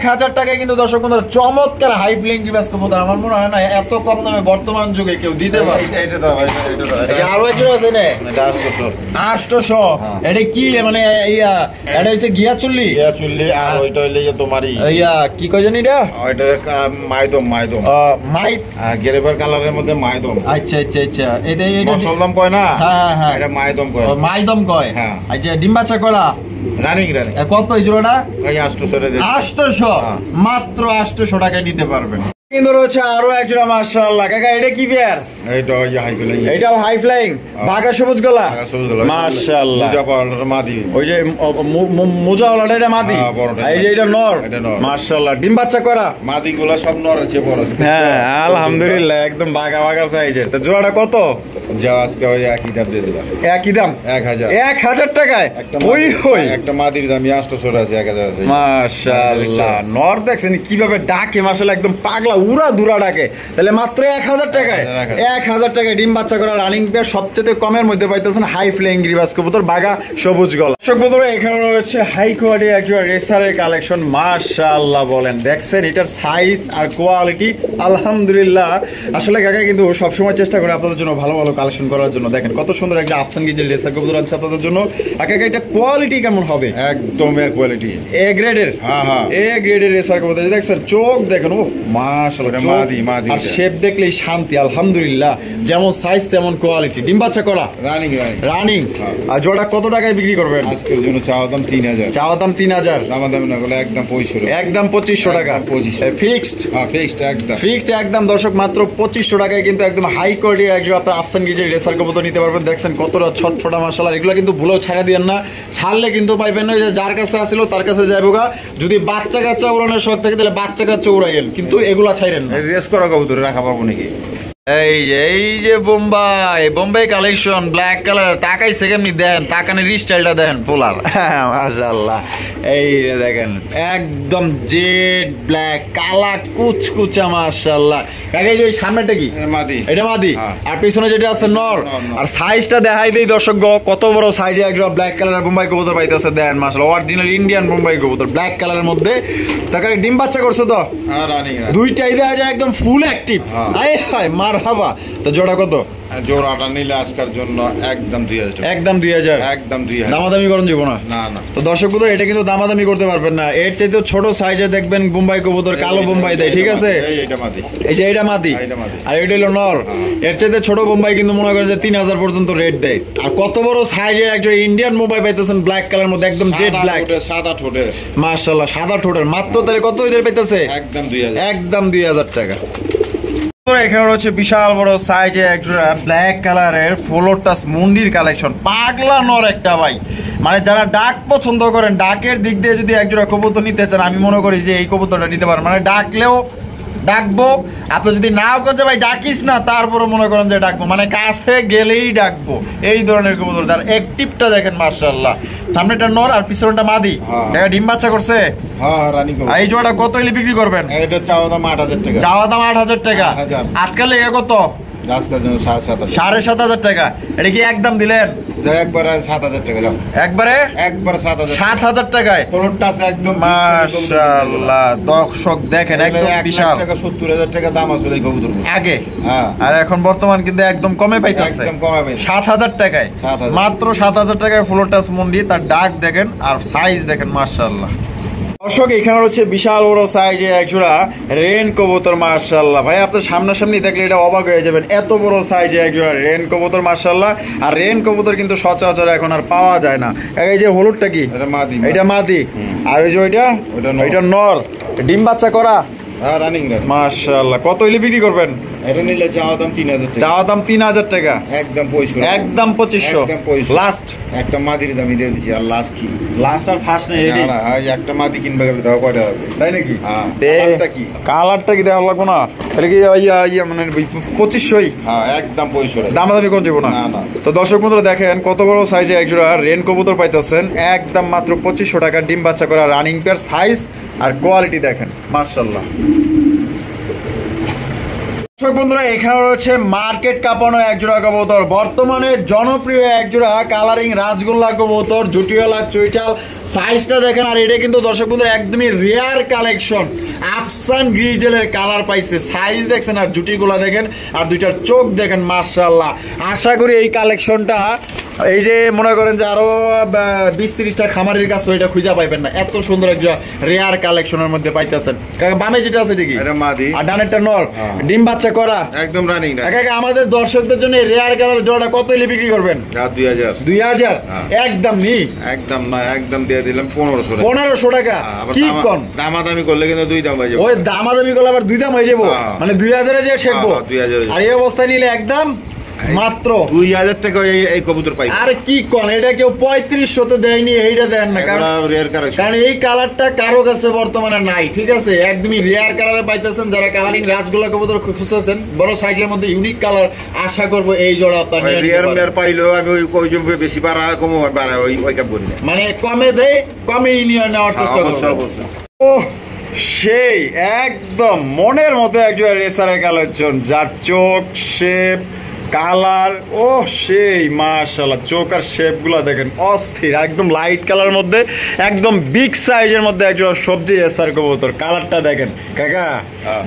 1000 টাকায় কিন্তু দর্শক বন্ধুরা চমৎকার হাই ফ্লাইং গিরিবাজ কবুতর। আমার মনে হয় না এত কম দামে বর্তমান যুগে কেউ দিতে পারে। আরো এক জোড়া আছে না? 800। এটা কি মানে ইয়া? এটা হচ্ছে গিয়া চুল্লি। আর ওইটা হইলে তোমারই ইয়া কি কয় জানি এটা? ওইটা মাইদম। মাই গেরেবার কালারের মধ্যে মাইদম। আচ্ছা আচ্ছা আচ্ছা। এটা মুসলদম কয় না? হ্যাঁ হ্যাঁ, এটা মাইদম কয়। মাইদম কয়। হ্যাঁ। আচ্ছা ডিম বাচ্চা করা রানিং। কত এই জোড়াটা? 800। মাত্র 800 টাকায় নিতে পারবেন। কিন্তু রয়েছে আরো একজোড়া মাশাআল্লাহ। কাকা এটা কি পেয়ার? এইটা ওই হাই ফ্লাইং। এটাও হাই ফ্লাইং বাঘা সবুজ গলা। মাশাআল্লাহ। মাদি। ওই যে মোজাওয়ালাটা এটা মাদি। এই যে এটা নর। মাশাআল্লাহ। ডিম বাচ্চা করা মাদি গুলা সব নর আছে বড়। হ্যাঁ আলহামদুলিল্লাহ একদম বাঘা বাঘা সাইজের। তো জোড়াটা কত? যা আজকে ওই একই দাম দিয়ে দিলাম। একই দাম 1000 টাকায়। ওই একটা মাদির দাম 800 আছে, 1000 আছে। মাশাআল্লাহ। নর দেখছেন কিভাবে ডাকে মাশাআল্লাহ, একদম পাগলা উড়া দুরা ডাকে। তাহলে মাত্র 1000 টাকায় 1000 টাকায় ডিম বাচ্চা করা রানিং পেয়ার সবচেয়ে কমের মধ্যে পাইতেছেন হাই ফ্লাইং গিরিবাজ কবুতর বাঘা সবুজ গলা। দর্শক বন্ধুরা এখানে রয়েছে হাই কোয়ালিটি একজোড়া রেসারের কালেকশন। মাশাআল্লাহ বলেন, দেখছেন এটার সাইজ আর কোয়ালিটি আলহামদুলিল্লাহ। আসলে কাকা কিন্তু সবসময় চেষ্টা করে আপনাদের জন্য ভালো ভালো কালেকশন করার জন্য। দেখেন কত সুন্দর একটা আফসান গিজের রেসার কবুতর আছে আপনাদের জন্য। কাকা এটা কোয়ালিটি কেমন হবে? একদম এ কোয়ালিটি, এ গ্রেডের। হ্যাঁ হ্যাঁ, এ গ্রেডের রেসার কবুতর। দেখছেন চোখ দেখেন, ও মাশাআল্লাহ মাদি। আর শেপ দেখলেই শান্তি আলহামদুলিল্লাহ। যেমন সাইজ তেমন কোয়ালিটি। ডিম বাচ্চা করা রানিং। আর জোড়া কত টাকায় বিক্রি করবেন? আজকের জন্য চাওয়া দাম 3000। চাওয়া দাম 3000। দাম না গেলে একদম 2500। একদম 2500 টাকা। 2500 ফিক্সড। হ্যাঁ ফিক্সড একদম। ফিক্সড একদম দর্শক মাত্র 2500 টাকায় কিন্তু একদম হাই কোয়ালিটি একজন আপনার আফসান গিজের রেসার কবুতর নিতে পারবেন। দেখছেন কতটা ছটফটা মাশাআল্লাহ। এগুলো কিন্তু ভুলেও ছাড়া দিয়েন না, ছাড়লে কিন্তু পাইবেন না। যে যার কাছে আসিল তার কাছে যাইবোগা। যদি বাচ্চা কাচ্চা উড়ানোর শখ থাকে তাহলে বাচ্চা কাচ্চা উড়াইয়েন, কিন্তু এগুলা ছাইরেন না। রেস করা কবুতর রাখা পাবো নাকি? এই যে বোম্বাই কালেকশন ব্ল্যাক কালার। তাকাইছে কেমনি দেখেন, তাকানের স্টাইলটা দেখেন পোলার। মাশাআল্লাহ। এই দেখেন একদম জেড ব্ল্যাক কালা কুচকুচা মাশাআল্লাহ। এই যে সামনেটা কি? মাদি। এটা মাদি। আর পিছনে যেটা আছে নর। আর সাইজটা দেখাই দেই দর্শক, কত বড় সাইজে একজন ব্ল্যাক কালারের বোম্বাই কবুতর পাইতেছে। দেখেন মাশাআল্লাহ অরিজিনাল ইন্ডিয়ান বোম্বাই কবুতর ব্ল্যাক কালারের মধ্যে। তাকে ডিম বাচ্চা করছে তো? হ্যাঁ রানিং। দুইটাই দেখা যায় একদম ফুল অ্যাক্টিভ। আয় হায় মারহাবা। তো জোড়া কত? জোড়াটা নিলে আজকের জন্য একদম 2000। একদম 2000। একদম 2000। দামাদামি করুন যাব না? না না। তো দর্শক বন্ধু এটা কিন্তু দামাদামি করতে পারবেন না। এর চাইতে ছোট সাইজে দেখবেন বোম্বাই কবুতর, কালো বোম্বাই দেয়, ঠিক আছে? এইটা মাদি। এই যে এটা মাদি আর এটা হলো নর। এর চাইতে ছোট বোম্বাই কিন্তু মনে করেন যে 3000 পর্যন্ত রেট দেয়। আর কত বড় সাইজে একটা ইন্ডিয়ান বোম্বাই পাইতেছেন ব্ল্যাক কালার মধ্যে, একদম জেড ব্ল্যাক। সাদা ঠোঁটের মাশাআল্লাহ, সাদা ঠোঁটের। মাত্র তাহলে কত এদের পাইতেছে? একদম 2000। একদম 2000 টাকা। এখানে হচ্ছে বিশাল বড় সাইজে একটা ব্ল্যাক কালারের ফ্লোর টাচ মুন্ডির কালেকশন। পাগলা নর একটা ভাই, মানে যারা ডাক পছন্দ করেন, ডাকের দিক দিয়ে যদি একজোড়া কবুতর নিতে চান, আমি মনে করি যে এই কবুতরটা নিতে পারেন। মানে ডাকলেও ডাকবো। আপনি যদি নাও করছে ভাই ডাকিস না, তারপরে মনে করেন যে ডাকবো, মানে কাছে গেলেই ডাকবো, এই ধরনের কবুতর। তার অ্যাক্টিভটা দেখেন মাশাআল্লাহ, সামনেটা নর আর পিছনটা মাদি। দেখা ডিম বাচ্চা করছে। হ্যাঁ রানিং কবুতর। এই জোড়া কত হইলে বিক্রি করবেন? এটা চাওয়া দাম 8000 টাকা। চাওয়া দাম 8000 টাকা। আজকাল লেগে কত? আজকের জন্য 7,500 7,500 টাকা। এটা কি একদম দিলেন? একবারে 7,000 টাকা দাও। একবারে 7,000 টাকায় কোনটা আছে একদম মাশাআল্লাহ। দর্শক দেখেন একদম বিশাল। 70,000 টাকা দাম আছে এই কবুতর আগে। হ্যাঁ। আর এখন বর্তমান কিন্তু একদম কমে পাইতেছে, একদম কমে পাইছে 7,000 টাকায়। 7,000 মাত্র 7,000 টাকায় ফুল টাচ মুন্ডি। তার ডাক দেখেন আর সাইজ দেখেন মাশাআল্লাহ। দর্শক এখানে হচ্ছে বিশাল বড় সাইজে একজোড়া রেন কবুতর মাশাআল্লাহ। ভাই আপনার সামনাসামনি দেখলে এটা অবাক হয়ে যাবেন, এত বড় সাইজে একজোড়া রেন কবুতর মাশাআল্লাহ। আর রেন কবুতর কিন্তু সচরাচর এখন আর পাওয়া যায় না। এই যে হলুদটা কি? এটা মাদি। এটা মাদি। আর ওই যে ওইটা নর। ডিম বাচ্চা করা। হ্যাঁ রানিং মাশাআল্লাহ। কত হইলে বিক্রি করবেন? এটা নিলে চাওয়া দাম 3,000 টাকা। চাওয়া দাম 3,000 টাকা। একদম 2500। একদম 2500। লাস্ট একটা মাদির দামই দিয়ে দিছি। আর লাস্ট কি? লাস্ট আর ফার্স্ট নেই রেডি। না একটা মাদি কিনবে গেলে দাও কয়টা হবে? তাই নাকি? হ্যাঁ। কালারটা কি? কালারটা কি দেখা লাগবে না? তাহলে কি মানে 2500ই? হ্যাঁ একদম 2500। দামাদামি কোন যাব না। না। তো দর্শক বন্ধুরা দেখেন কত বড় সাইজে একজোড়া রেন কবুতর পাইতেছেন একদম মাত্র 2500 টাকা। ডিম বাচ্চা করা রানিং পেয়ার। সাইজ আর কোয়ালিটি দেখেন মাশাআল্লাহ। দর্শক বন্ধুরা এখানে রয়েছে মার্কেট কাঁপানো একজোড়া কবুতর, বর্তমানে জনপ্রিয় একজোড়া কালারিং রাজগোল্লা কবুতর, জুটিওয়ালা চুইটাল। সাইজটা দেখেন। আর এটা কিন্তু দর্শক বন্ধুরা একদমই রেয়ার কালেকশন। আফসান গ্রিজেলের কালার পাইছে। সাইজ দেখছেন আর জুটিগুলা দেখেন আর দুইটার চোখ দেখেন মাশাআল্লাহ। আশা করি এই কালেকশনটা এই যে মনে করেন যে আরো 20-30টা খামারের কাছে এটা খুঁজে পাইবেন না, এত সুন্দর একটা রেয়ার কালেকশনের মধ্যে পাইতেছেন। বামে যেটা আছে ঠিকই, এটা মাদি আর ডানেরটা নর। ডিম বাচ্চা করা একদম রানিং। আমাদের দর্শকদের জন্য রেয়ার কালার জোড়াটা কত হইলে বিক্রি করবেন? 2,000। 2,000 একদম নি? একদম না, একদম দিয়ে দিলাম 1500 টাকা। 1500 টাকা কি কোন? দামাদামি করলে কিন্তু দুই দাম হয়ে যাবে। ওই দামাদামি করলে আবার দুই দাম হয়ে যাবো, মানে 2,000 এ যে ঠেকবো। 2000। আর এই অবস্থায় নিলে একদম মাত্র 2,000 টাকা এই কবুতর পাই। আর কি কোন? এটা কেউ 3500 তো দেয়নি, এইটা দেন না। কারণ এই কালারটা কারো কাছে বর্তমানে নাই, ঠিক আছে? একদমই রেয়ার কালারে পাইতেছেন। যারা কালারিং রাজগোল্লা কবুতর খুঁজতেছেন বড় সাইজের মধ্যে ইউনিক কালার, আশা করবো এই জোড়া আপনার রেয়ার পাইলেও আমি ওই বেশি বাড়া কম বাড়া ওই কাপ বলি না, মানে কমে দেয়, কমে নিয়ে নেওয়ার চেষ্টা করবো। ও সেই একদম মনের মতো একজন রেসারের কালেকশন, যার চোখ শেপ কালার ও সেই মাশাআল্লাহ। চোখ আর শেপ গুলা দেখেন অস্থির, একদম লাইট কালার মধ্যে একদম বিগ সাইজের মধ্যে একজন সবজি রেসার কবুতর। কালারটা দেখেন কাকা।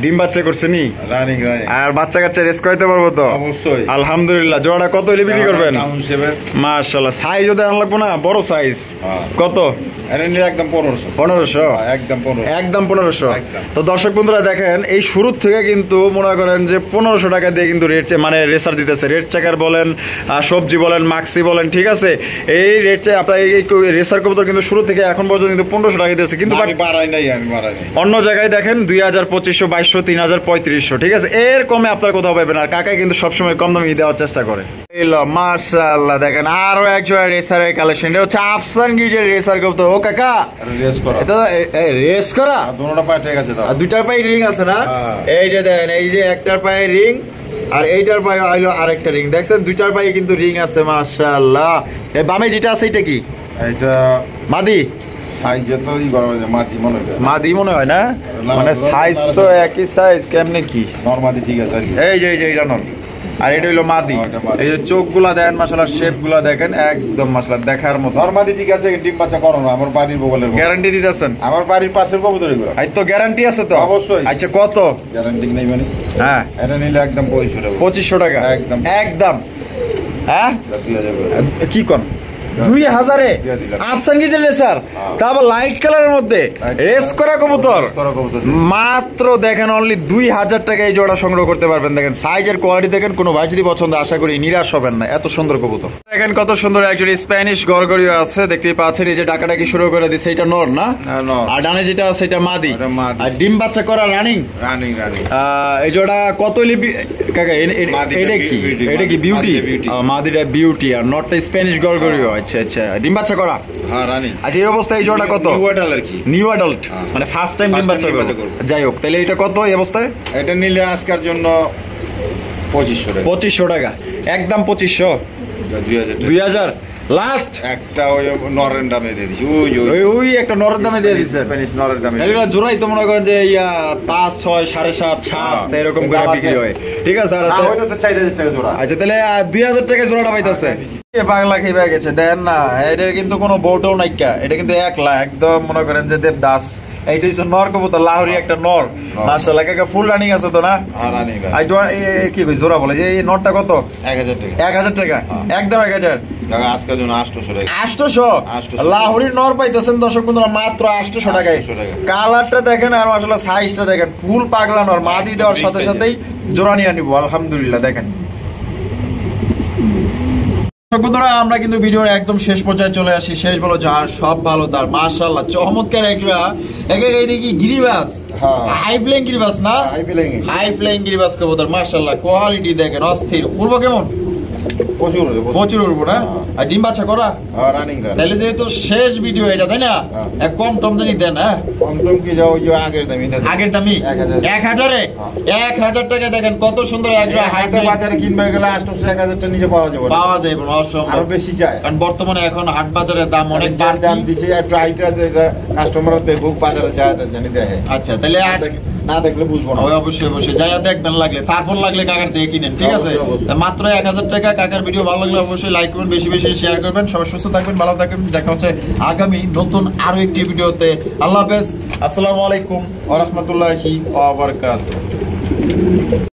ডিম বাচ্চা করছে নি? রানিং। আর বাচ্চা কাচ্চা রেস করাইতে পারবো তো? অবশ্যই আলহামদুলিল্লাহ। জোড়া কত হলে বিক্রি করবেন? মাশাআল্লাহ। সাইজও দেখান লাগবো না, বড় সাইজ। কত? একদম 1500। একদম 1500। তো দর্শক বন্ধুরা দেখেন এই শুরু থেকে কিন্তু মনে করেন যে 1500 টাকা দিয়ে কিন্তু রেট মানে রেসার দিতেছে। রেড চেকার বলেন, সবজি বলেন, মাক্সি বলেন, ঠিক আছে? এই রেট আপনার এই রেসার কবুতর কিন্তু শুরু থেকে এখন পর্যন্ত কিন্তু 1500 টাকা দিতেছে। কিন্তু অন্য জায়গায় দেখেন 2,000, 2,500, 2,200, 3,000, 3,500, ঠিক আছে? এর কমে আপনার কোথাও পাবেন। আর কাকাই কিন্তু সবসময় কম দামে দেওয়ার চেষ্টা করে। মাশাআল্লাহ দেখেন আরো একজোড়া রেসারের কালেকশন। এটা হচ্ছে আফসান গ্রিজের রেসার কবুতর। ও কাকা এটা রেস করা? দুটোটা পায়ে ঠিক আছে, দুটার পায়ে রিং আছে না? এই যে দেখেন, এই যে একটার পায়ে রিং আর এইটার পায়ে আইলো আরেকটা রিং, দেখছেন? দুইটার পায়ে কিন্তু রিং আছে মাশাআল্লাহ। এই বামে যেটা আছে এটা কি? এটা মাদি। মাদি মনে হয় না, মানে সাইজ তো একই সাইজ, কেমনে কি? নরমাদি ঠিক আছে। এই যে এইটা নর আর এটা হইলো মাদি। এই যে চোখ গুলা দেখেন মাশাআল্লাহ, শেপ গুলা দেখেন একদম মাশাআল্লাহ দেখার মতো। নরমাদি ঠিক আছে, ডিম বাচ্চা করো না। আমার বাড়ির বগলের গ্যারান্টি দিতেছেন? আমার বাড়ির পাশের কবুতর এগুলো। এই তো গ্যারান্টি আছে তো? অবশ্যই। আচ্ছা কত গ্যারান্টি নেই মানে? হ্যাঁ এটা নিলে একদম 2500 টাকা। একদম একদম। হ্যাঁ কি কোন? 2,000-এ আফসান গ্রিজের রেসার, তা আবার লাইট কালারের মধ্যে রেস করা কবুতর। মাত্র দেখেন অনলি 2,000 টাকা এই জোড়া সংগ্রহ করতে পারবেন। দেখেন সাইজের কোয়ালিটি দেখেন, কোনো ভাই যদি পছন্দ আশা করি নিরাশ হবেন না, এত সুন্দর কবুতর। দেখেন কত সুন্দর একজন স্প্যানিশ গরগরিও আছে, দেখতেই পাচ্ছেন। এই যে ডাকাডাকি শুরু করে দিচ্ছে, এটা নর না? আর ডানে যেটা আছে এটা মাদি। আর ডিম বাচ্চা করা রানিং। এই জোড়া কত লিপি কাকা? এটা কি? এটা কি বিউটি? মাদিটা বিউটি আর নরটা স্প্যানিশ গরগরিও। আচ্ছা আচ্ছা, ডিম বাচ্চা করা। হ্যাঁ রানি। আচ্ছা এই অবস্থায় এই জোড়াটা কত? নিউ অ্যাডাল্ট আর কি। নিউ অ্যাডাল্ট, মানে ফার্স্ট টাইম ডিম বাচ্চা করবে। যাই হোক, তাহলে এটা কত এই অবস্থায়? এটা নিলে আজকের জন্য 2500 টাকা। 2500 টাকা, একদম 2500। 2000 লাস্ট। একটা ওই নরের দামে দিয়ে দিছি। ওই একটা নরের দামে দিয়ে দিচ্ছে। স্প্যানিশ নরের দামে। এগুলা জোড়াই তো মনে করেন যে 5, 6, 7.5, 7 এরকম করে বিক্রি হয়। ঠিক আছে। আর ওইটা তো 4000 টাকা জোড়া। আচ্ছা তাহলে 2000 টাকা জোড়াটা পাইতাছে। পাগলা খেয়ে গেছে দেন না, এটার কিন্তু কোনো বউটাও নাইকা, এটা কিন্তু একলা একদম মনে করেন যে দেবদাস। এইটা হচ্ছে নর কবুতর, লাহোরি একটা নর। মাশাআল্লাহ কাকা ফুল রানিং আছে তো না? হ্যাঁ রানিং। আই জোড়া কি কই জোড়া বলে যে এই নরটা কত? 1000 টাকা। 1000 টাকা, একদম 1000 টাকা। আজকের জন্য 800 টাকা। 800 লাহোরি নর পাইতেছেন দর্শক বন্ধুরা মাত্র 800 টাকায়। কালারটা দেখেন আর মাশাআল্লাহ সাইজটা দেখেন, ফুল পাগলা নর। মাদি দেওয়ার সাথে সাথেই জোড়া নিয়ে নিব আলহামদুলিল্লাহ। দেখেন বন্ধুরা, আমরা কিন্তু ভিডিওর একদম শেষ পর্যায়ে চলে আসি। শেষ বলো যার সব ভালো তার। মাশাআল্লাহ চমৎকার একটা এটা কি গিরিবাস? হাই ফ্লাইং গিরিবাস না? হাই ফ্লাইং গিরিবাস কবুতর। মাশাআল্লাহ কোয়ালিটি দেখেন অস্থির। উড়বো কেমন? প্রচুর উড়বো না? আর ডিম বাচ্চা করা? রানিং। তাহলে যেহেতু শেষ ভিডিও এটা, তাই না? কম টম জানি দেন। হ্যাঁ কম টম কি যাও আগের দামি। আগের দামি 1000-এ 1000 টাকা। দেখেন কত সুন্দর একটা হাই ফ্লাইং। বাজারে কিনবে গেলে 800 1000 টাকা নিচে পাওয়া যাবে। পাওয়া যাবে না, অসম্ভব। আরো বেশি যায়, কারণ বর্তমানে এখন হাট বাজারের দাম অনেক দাম দিছে। ট্রাইটা যেটা কাস্টমার দেখুক বাজারে যায় জানি দেখে। আচ্ছা তাহলে আজ না দেখলে বুঝবো না। অবশ্যই অবশ্যই যাইয়া দেখবেন, লাগলে তারপর লাগলে কাকার থেকে কিনেন। ঠিক আছে, মাত্র 1000 টাকা। কাকার ভিডিও ভালো লাগলে অবশ্যই লাইক করবেন, বেশি বেশি শেয়ার করবেন। সবাই সুস্থ থাকবেন, ভালো থাকবেন। দেখা হচ্ছে আগামী নতুন আরো একটি ভিডিওতে। আল্লাহ হাফেজ, আসসালামু আলাইকুম ওয়া রাহমাতুল্লাহি ওয়া বারাকাতুহু।